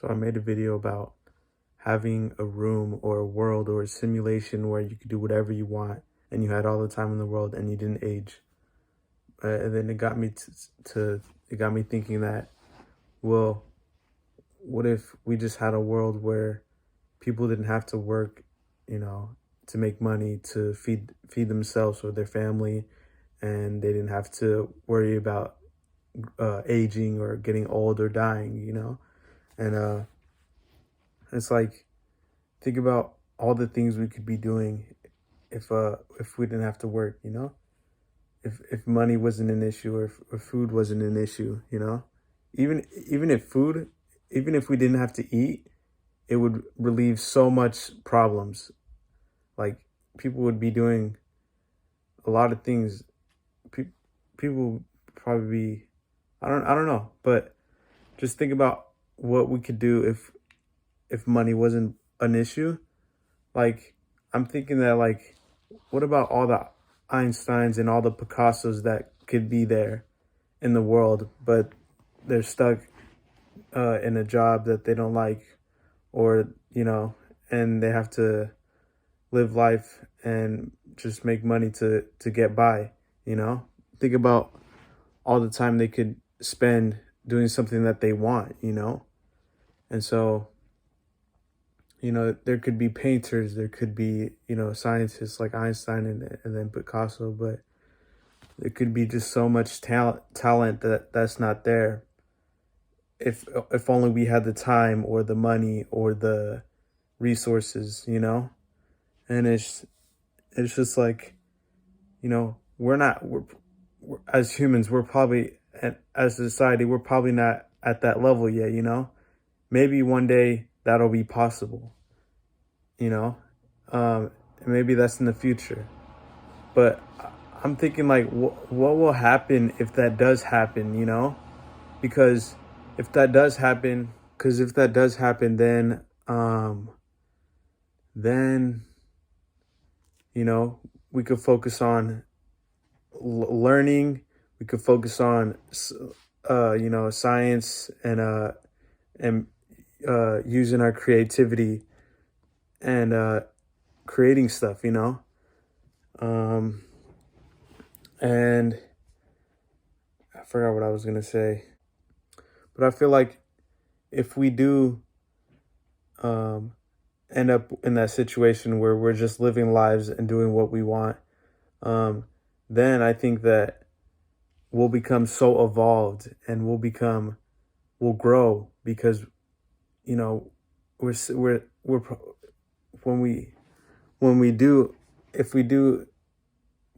So I made a video about having a room or a world or a simulation where you could do whatever you want and you had all the time in the world and you didn't age. And then it got me it got me thinking that, well, what if we just had a world where people didn't have to work, to make money to feed themselves or their family, and they didn't have to worry about aging or getting old or dying. And it's like, think about all the things we could be doing if we didn't have to work. If money wasn't an issue, or if food wasn't an issue. Even if we didn't have to eat, it would relieve so much problems. Like, people would be doing a lot of things. People would probably be, I don't know, but just think about what we could do if money wasn't an issue. Like, I'm thinking that, like, what about all the Einsteins and all the Picassos that could be there in the world, but they're stuck in a job that they don't like, or and they have to live life and just make money to get by. Think about all the time they could spend doing something that they want. And so, there could be painters, there could be, scientists like Einstein and then Picasso, but there could be just so much talent that's not there. If only we had the time or the money or the resources. And it's just like, we're as humans, we're probably, as a society, we're probably not at that level yet. Maybe one day that'll be possible, you know? Maybe that's in the future. But I'm thinking, like, what will happen if that does happen? Because if that does happen, then, we could focus on learning. We could focus on, science and using our creativity and creating stuff. And I forgot what I was gonna say, but I feel like if we do end up in that situation where we're just living lives and doing what we want, then I think that we'll become so evolved and we'll grow, because we're when we do if we do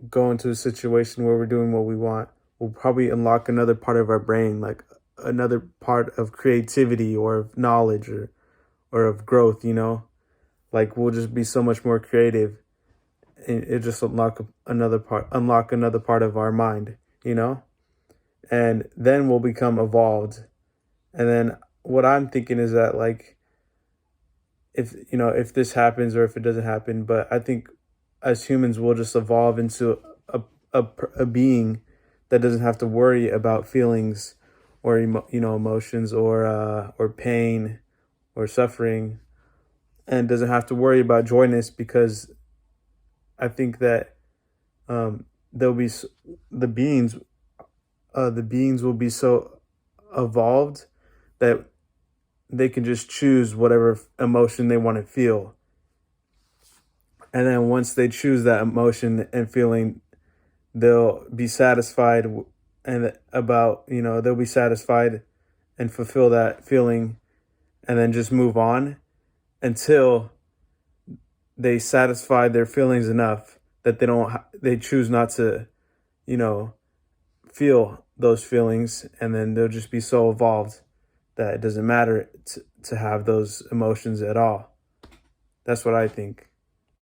go into a situation where we're doing what we want, we'll probably unlock another part of our brain, like another part of creativity or of knowledge or of growth. Like, we'll just be so much more creative, and it just unlock another part of our mind. And then we'll become evolved. And then what I'm thinking is that, like, if this happens or if it doesn't happen, but I think as humans we'll just evolve into a being that doesn't have to worry about feelings or emotions or pain or suffering, and doesn't have to worry about joyness, because I think that there'll be the beings will be so evolved that they can just choose whatever emotion they want to feel. And then once they choose that emotion and feeling, they'll be satisfied they'll be satisfied and fulfill that feeling, and then just move on until they satisfy their feelings enough that they choose not to, feel those feelings, and then they'll just be so evolved that it doesn't matter to have those emotions at all. That's what I think.